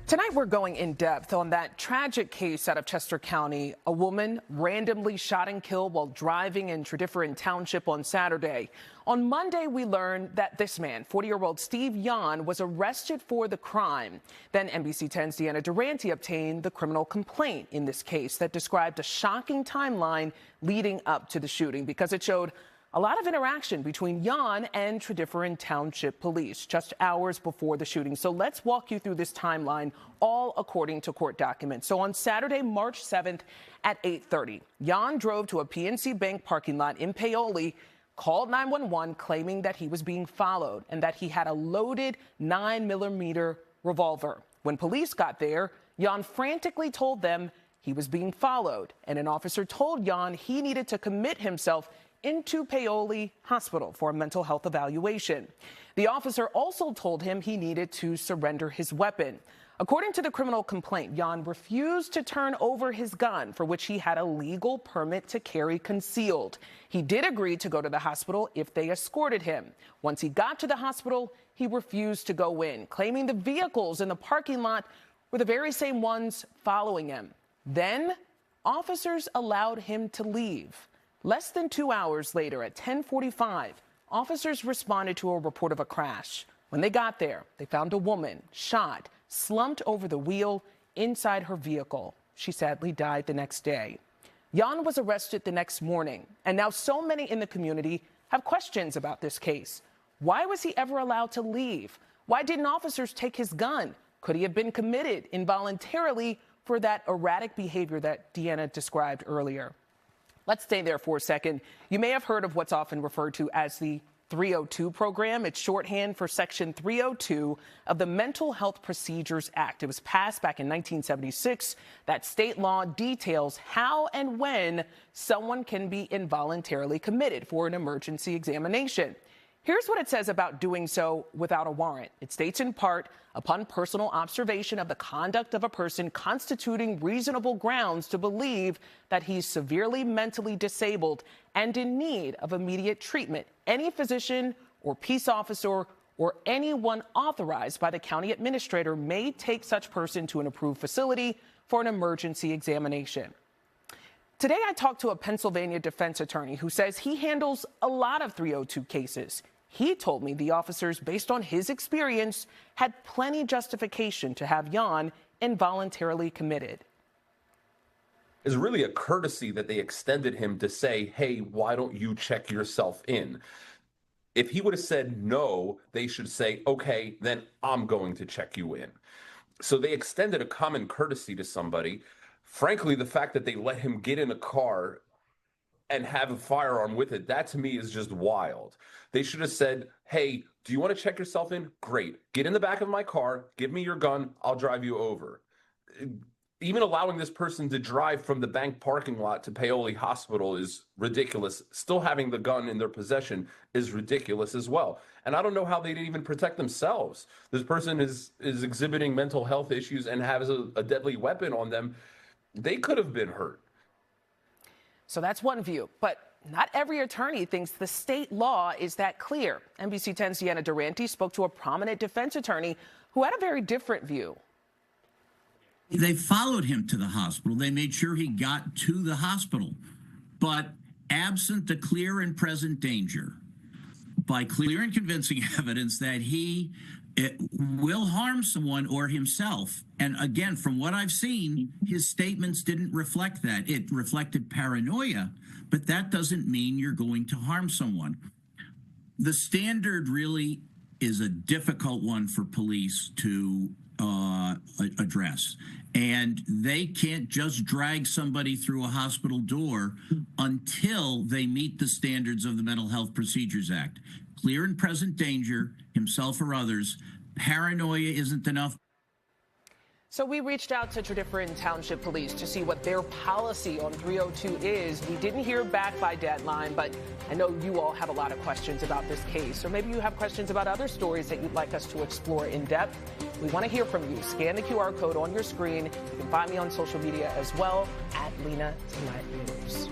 Tonight, we're going in depth on that tragic case out of Chester County. A woman randomly shot and killed while driving in Tredyffrin Township on Saturday. On Monday, we learned that this man, 40-year-old Steve Yan, was arrested for the crime. Then NBC 10's Lena obtained the criminal complaint in this case that described a shocking timeline leading up to the shooting because it showed a lot of interaction between Yan and Tredyffrin Township police just hours before the shooting. So let's walk you through this timeline, all according to court documents. So on Saturday, March 7th at 8:30, Yan drove to a PNC Bank parking lot in Paoli, called 911 claiming that he was being followed and that he had a loaded 9mm revolver. When police got there, Yan frantically told them he was being followed, and an officer told Yan he needed to commit himself into Paoli Hospital for a mental health evaluation. The officer also told him he needed to surrender his weapon. According to the criminal complaint, Yan refused to turn over his gun, for which he had a legal permit to carry concealed. He did agree to go to the hospital if they escorted him. Once he got to the hospital, he refused to go in, claiming the vehicles in the parking lot were the very same ones following him. Then, officers allowed him to leave. Less than 2 hours later, at 10:45, officers responded to a report of a crash. When they got there, they found a woman shot, slumped over the wheel inside her vehicle. She sadly died the next day. Yan was arrested the next morning, and now so many in the community have questions about this case. Why was he ever allowed to leave? Why didn't officers take his gun? Could he have been committed involuntarily for that erratic behavior that Deanna described earlier? Let's stay there for a second. You may have heard of what's often referred to as the 302 program. It's shorthand for Section 302 of the Mental Health Procedures Act. It was passed back in 1976. That state law details how and when someone can be involuntarily committed for an emergency examination. Here's what it says about doing so without a warrant. It states in part, upon personal observation of the conduct of a person constituting reasonable grounds to believe that he's severely mentally disabled and in need of immediate treatment, any physician or peace officer or anyone authorized by the county administrator may take such person to an approved facility for an emergency examination. Today, I talked to a Pennsylvania defense attorney who says he handles a lot of 302 cases. He told me the officers, based on his experience, had plenty justification to have Yan involuntarily committed. It's really a courtesy that they extended him to say, hey, why don't you check yourself in? If he would have said no, they should say, okay, then I'm going to check you in. So they extended a common courtesy to somebody. Frankly, the fact that they let him get in a car and have a firearm with it, that to me is just wild. They should have said, hey, do you want to check yourself in? Great. Get in the back of my car, give me your gun, I'll drive you over. Even allowing this person to drive from the bank parking lot to Paoli Hospital is ridiculous. Still having the gun in their possession is ridiculous as well. And I don't know how they didn't even protect themselves. This person is exhibiting mental health issues and has a deadly weapon on them. They could have been hurt. So that's one view, but not every attorney thinks the state law is that clear. NBC 10's Lena spoke to a prominent defense attorney who had a very different view. They followed him to the hospital. They made sure he got to the hospital. But absent the clear and present danger, by clear and convincing evidence that he will harm someone or himself. And again, from what I've seen, his statements didn't reflect that. It reflected paranoia, but that doesn't mean you're going to harm someone. The standard really is a difficult one for police to address. And they can't just drag somebody through a hospital door until they meet the standards of the Mental Health Procedures Act. Clear and present danger, himself or others. Paranoia isn't enough. So we reached out to Tredyffrin Township Police to see what their policy on 302 is. We didn't hear back by deadline, but I know you all have a lot of questions about this case. Or maybe you have questions about other stories that you'd like us to explore in depth. We want to hear from you. Scan the QR code on your screen. You can find me on social media as well, at Lena Tillett News.